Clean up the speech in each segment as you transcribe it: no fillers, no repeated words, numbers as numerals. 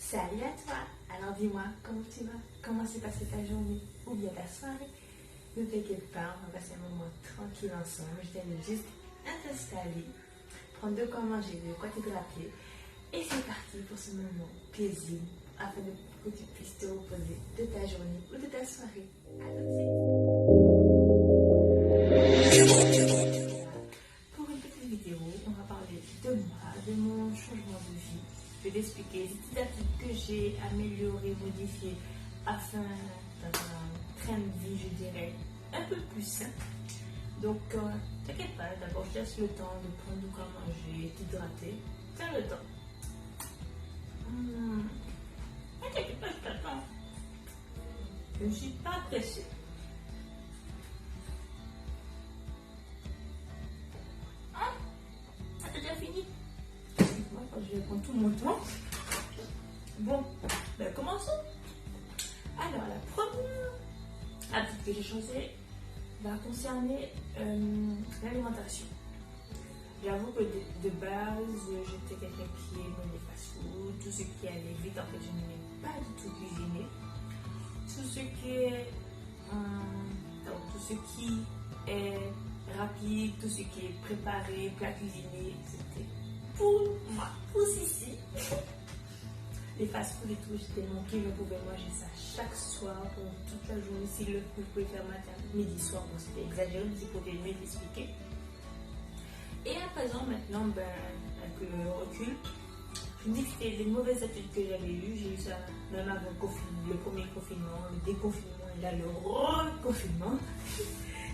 Salut à toi. Alors dis-moi, comment tu vas? Comment s'est passée ta journée ou bien ta soirée? Ne t'inquiète pas, on va passer un moment tranquille ensemble. Je t'invite juste à t'installer, prendre de quoi manger, de quoi t'hydrater. Et c'est parti pour ce moment plaisir afin que tu puisses te reposer de ta journée ou de ta soirée. À tout de suite. Pour une petite vidéo, on va parler de moi, de mon changement de vie. Je vais t'expliquer les petites habitudes que j'ai améliorées, modifiées afin d'avoir un train de vie, je dirais, un peu plus sain. Donc, t'inquiète pas, d'abord je laisse le temps de prendre de quoi manger, t'hydrater. Tiens le temps. T'inquiète pas, je t'attends. Je ne suis pas pressée. T'as déjà fini? Moi, quand je vais prendre tout mon temps. Bon, ben commençons. Alors, la première habitude que j'ai changée va concerner l'alimentation. J'avoue que de base, j'étais quelqu'un qui aimait les fast-food, tout ce qui allait vite. En fait, je n'aimais pas du tout cuisiner. Tout ce qui est rapide, tout ce qui est préparé, plat cuisiné, c'était pour moi, pour ici. Les fast-food et tout, j'étais manquée, je pouvais manger ça chaque soir pour toute la journée. Si le je pouvais faire matin, midi, soir, bon, c'était exagéré, mais c'est pour mieux l'expliquer. Et à présent, maintenant, avec le recul, je me dis que c'était des mauvaises habitudes que j'avais eues. J'ai eu ça même avant le premier confinement, le déconfinement et là le reconfinement.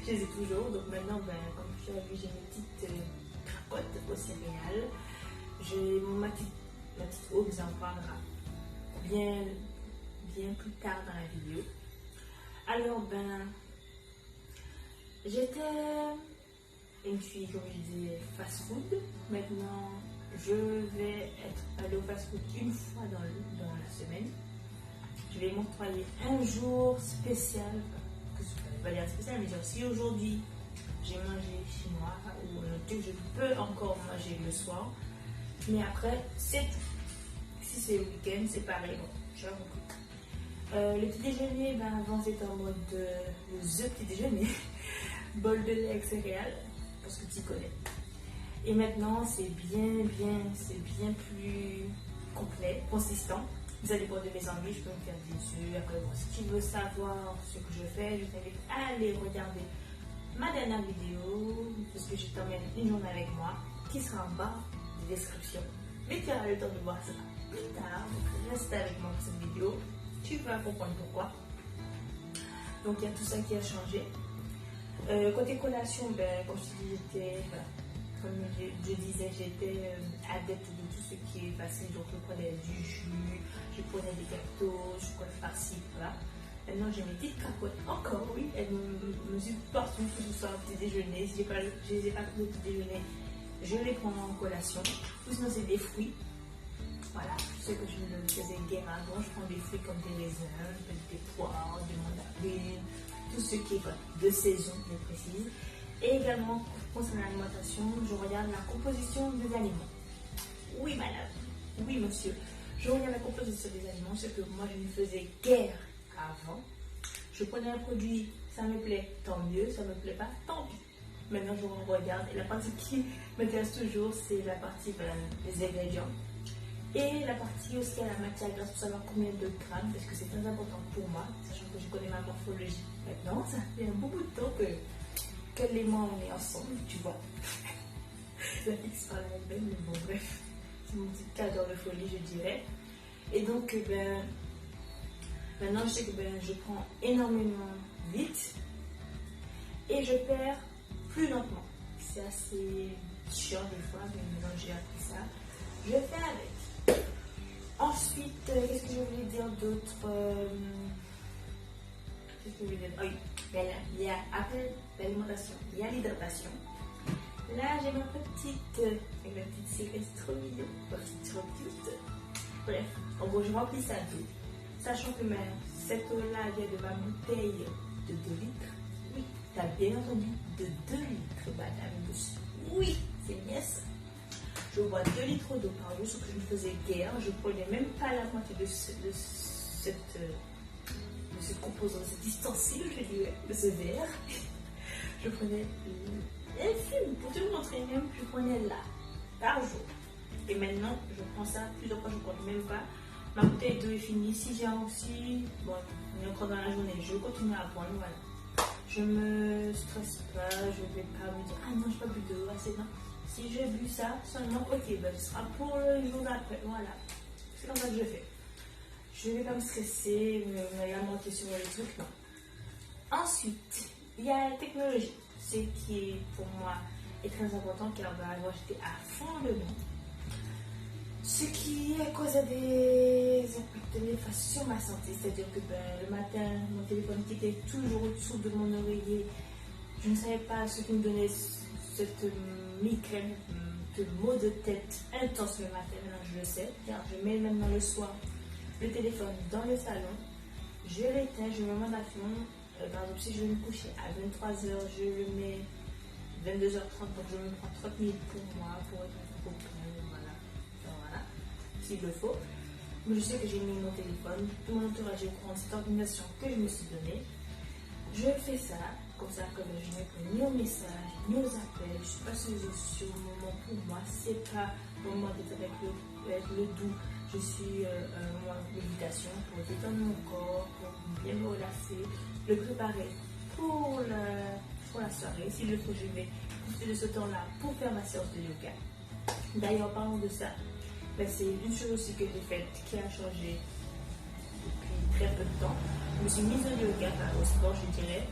Je les ai toujours. Donc maintenant, comme tu as vu, j'ai mes petites crapottes aux céréales. J'ai ma petite eau, vous en parlera bien plus tard dans la vidéo. Alors, j'étais une fille, comme je disais, fast-food. Maintenant, je vais aller au fast-food une fois dans la semaine. Je vais m'octroyer un jour spécial, que je vais dire spécial, mais genre si aujourd'hui j'ai mangé chinois ou que je peux encore manger le soir, mais après c'est tout. Si c'est le week-end, c'est pareil. Bon, je vais beaucoup. Le petit déjeuner, avant c'était en mode the petit déjeuner, bol de lait avec céréales, parce que tu connais. Et maintenant c'est bien plus complet, consistant. Ça dépend de mes envies, je peux me faire des œufs. Après, bon, si tu veux savoir ce que je fais, je t'invite à aller regarder ma dernière vidéo, parce que je t'emmène une journée avec moi, qui sera en bas de description. Mais tu auras le temps de voir ça plus tard, donc reste avec moi pour cette vidéo, tu vas comprendre pourquoi. Donc il y a tout ça qui a changé. Côté collation, comme je te disais, comme je disais, j'étais adepte de tout ce qui est facile. Donc je prenais du jus, je prenais des gâteaux, je prenais farci, voilà. Maintenant j'ai mes petites capotes, encore oui, elles me suivent partout, que ce soit au petit déjeuner. Si je les ai pas pris au petit déjeuner, je les prends en collation. Ou sinon c'est des fruits. Voilà, ce que je ne faisais guère avant, je prends des fruits comme des raisins, des poires, des mandarines, tout ce qui est de saison, je précise. Et également, concernant l'alimentation, je regarde la composition des aliments. Oui, madame. Oui, monsieur. Je regarde la composition des aliments, ce que moi je ne faisais guère avant. Je prenais un produit, ça me plaît, tant mieux, ça ne me plaît pas, tant pis. Maintenant, je regarde. Et la partie qui m'intéresse toujours, c'est la partie des ingrédients. Et la partie aussi à la matière grasse pour savoir combien de grammes, parce que c'est très important pour moi, sachant que je connais ma morphologie. Maintenant, ça fait un beaucoup de temps que les mois on est ensemble, tu vois. Ça fixe pas la même, mais bon, bref, c'est mon petit cadre de folie, je dirais. Et donc, maintenant, je sais que je prends énormément vite et je perds plus lentement. C'est assez chiant des fois, mais maintenant j'ai appris ça. Je fais avec. Ensuite, qu'est-ce que je voulais dire d'autre? Qu'est-ce que je voulais dire? Oh oui, il y a après l'alimentation, il y a l'hydratation. Là, j'ai ma petite série, c'est trop mignon, c'est trop cute. Bref, en gros, je remplis ça d'eau. Sachant que cette eau-là vient de ma bouteille de 2 litres. Oui, t'as bien entendu, de 2 litres, madame, monsieur. Oui, c'est bien ça. Je bois 2 litres d'eau par jour, ce que je ne faisais guère. Je ne prenais même pas la moitié de cette composant, de cet ustensile, je dirais, de ce verre. Je prenais un film, pour te montrer même, je prenais là, par jour. Et maintenant, je prends ça plusieurs fois, je ne compte même pas. Ma bouteille d'eau est finie. Si j'ai aussi, bon, on est encore dans la journée, je continue à prendre, voilà. Je me stresse pas, je ne vais pas me dire, ah non, je n'ai pas bu d'eau, assez non. Si j'ai bu ça, seulement, ok, ben, ce sera pour le jour d'après, voilà. C'est comme ça que je fais. Je ne vais pas me stresser, me lamenter sur les trucs, non. Ensuite, il y a la technologie. Ce qui est pour moi est très important car moi j'étais à fond dedans. Ce qui a causé des impacts néfastes sur ma santé, c'est-à-dire que le matin, mon téléphone qui était toujours au-dessous de mon oreiller, je ne savais pas ce qui me donnait cette migraine, de maux de tête intense le matin. Maintenant je le sais, car je mets maintenant le soir le téléphone dans le salon, je l'éteins, je me mets à fond. Par exemple, si je vais me coucher à 23h, je le mets 22h30, donc je me prends 30 minutes pour moi, pour être un peu calme, voilà. Donc, voilà, s'il le faut. Mais je sais que j'ai mis mon téléphone, tout mon entourage est au courant de cette organisation que je me suis donnée. Je fais ça, comme ça que je ne réponds ni aux messages, ni aux appels, je ne suis pas sur les réseaux sociaux, au moment pour moi, c'est pas le moment d'être avec le doux. Je suis en méditation pour détendre mon corps, pour bien me relaxer, le préparer pour la soirée. S'il le faut, je vais profiter de ce temps-là pour faire ma séance de yoga. D'ailleurs, parlons de ça. Ben, c'est une chose aussi que j'ai faite qui a changé depuis très peu de temps. Je me suis mise au yoga, au sport, je dirais.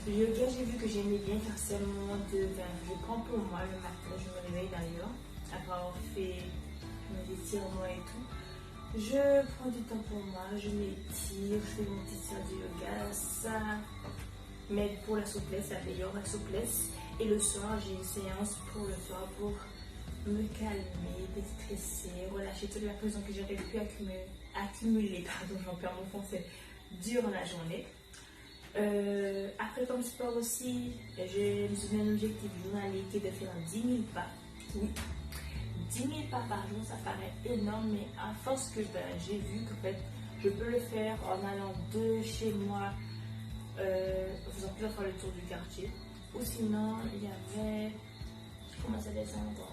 Le yoga, j'ai vu que j'aimais bien car c'est un moment de... je prends pour moi le matin, je me réveille d'ailleurs, après avoir fait mes étirements et tout. Je prends du temps pour moi, je m'étire, je fais mon petit séance de yoga, ça m'aide pour la souplesse, ça améliore la souplesse. Et le soir, j'ai une séance pour le soir pour me calmer, déstresser, relâcher toute la pression que j'aurais pu accumuler, pardon, j'en perds mon français, durant la journée. Après, comme sport aussi, je me suis donné un objectif journalier qui est de faire 10 000 pas. Oui. 10 000 pas par jour, ça paraît énorme, mais à force que j'ai vu que en fait, je peux le faire en allant de chez moi, en faisant plusieurs fois le tour du quartier. Ou sinon, il y avait, comment ça s'appelle ça encore?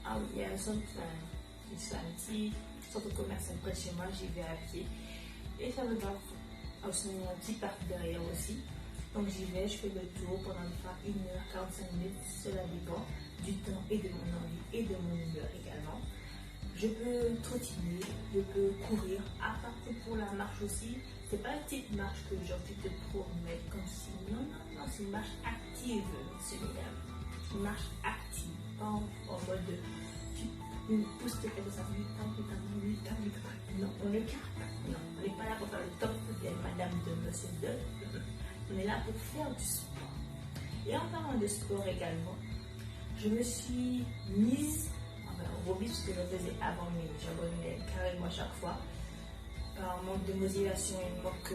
Ah oui, il y a un petit centre commercial près de chez moi, j'y vais à pied. Et ça me va. Aussi, il y a un petit parc derrière aussi. Donc j'y vais, je fais le tour pendant 1h45 minutes, cela dépend du temps et de mon envie et de mon humeur également. Je peux trottiner, je peux courir, à part que pour la marche aussi, c'est pas une petite marche que genre tu te promets comme si, non, c'est une marche active, c'est une marche active, pas en mode de une pousse tes pieds de ça, non, on ne carte pas, non, on n'est pas là pour faire le top de madame de monsieur de, on est là pour faire du sport. Et en parlant de sport également, je me suis mise au hobby, ce que je faisais avant, mais j'abandonnais carrément chaque fois, par manque de motivation et manque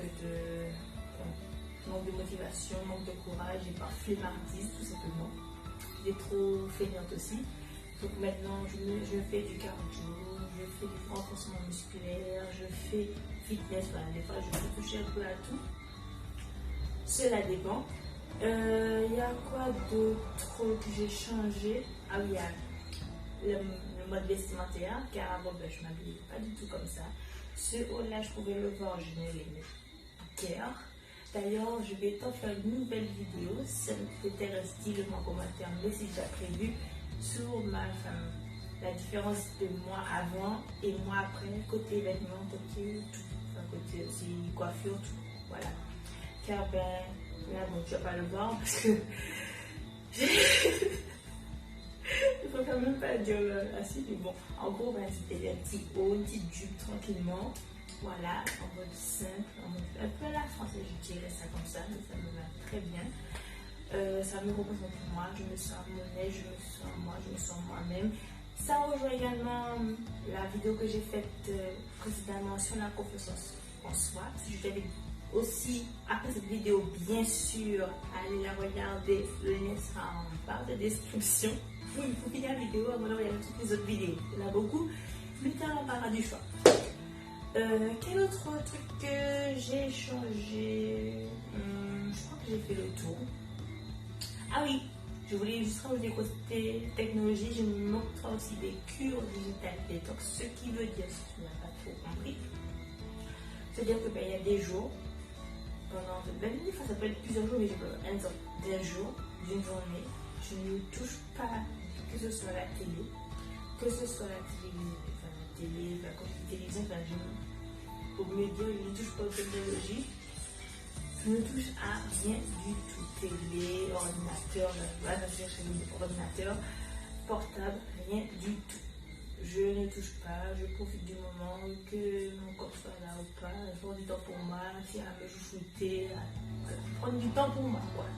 de motivation, manque de courage et par flemmardise tout simplement. J'étais trop feignante aussi. Donc maintenant, je fais du cardio, je fais du renforcement musculaire, je fais fitness, voilà, des fois je peux toucher un peu à tout. Cela dépend. Il y a quoi d'autre que j'ai changé? Ah oui, il y a le mode vestimentaire, car avant je ne m'habillais pas du tout comme ça. Ce haut-là, je pouvais le voir, je ne l'aimais guère. D'ailleurs, je vais t'en faire une nouvelle vidéo. Si ça t'intéresse, dis-le-moi en commentaire, mais si tu as prévu, sur la différence de moi avant et moi après, côté vêtements, côté tout, enfin, côté aussi coiffure, tout, voilà. Car là bon, tu vas pas le voir parce que il faut quand même pas dire ainsi, mais bon, en gros, c'était un petit haut, une petite jupe tranquillement, voilà, en mode simple, en mode un peu à la française, je dirais ça comme ça, mais ça me va très bien. Ça me représente pour moi, je me sens monnaie, je me sens moi, je me sens moi-même. Ça rejoint également la vidéo que j'ai faite précédemment sur la confiance en soi. Si je t'invite aussi, après cette vidéo, bien sûr, à aller la regarder, le lien sera en barre de description. Oui, il faut finir la vidéo avant de regarder toutes les autres vidéos. Il y en a beaucoup, mais on parlera du choix. Quel autre truc que j'ai changé? Je crois que j'ai fait le tour. Ah oui, je voulais juste rajouter côté technologie, je me montre aussi des cures digitales détox, ce qui veut dire, si tu n'as pas trop compris, c'est-à-dire que il y a des jours, pendant, des fois ça peut être plusieurs jours, mais je peux d'un jour, d'une journée, je ne touche pas, que ce soit la télé, que ce soit la télévision, pour mieux dire, je ne touche pas aux technologies. Je ne touche à rien du tout. Télé, ordinateur, ordinateur, portable, rien du tout. Je ne touche pas, je profite du moment, que mon corps soit là ou pas, je prends du temps pour moi, tiens, à me chouchouter, voilà, prendre du temps pour moi, quoi.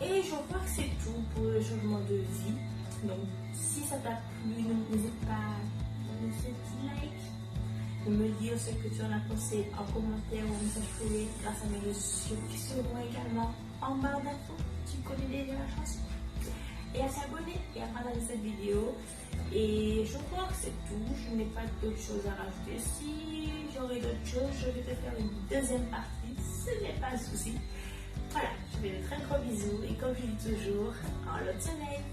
Et je crois que c'est tout pour le changement de vie. Donc, si ça t'a plu, n'hésite pas à laisser un petit like, de me dire ce que tu en as pensé en commentaire ou en message privé grâce à mes réseaux sociaux qui seront également en barre d'infos. Tu connais déjà la chanson. Et à s'abonner et à partager cette vidéo. Et je crois que c'est tout. Je n'ai pas d'autres choses à rajouter. Si j'aurai d'autres choses, je vais te faire une deuxième partie. Ce n'est pas un souci. Voilà, je fais de très gros bisous. Et comme je dis toujours, en l'autre semaine.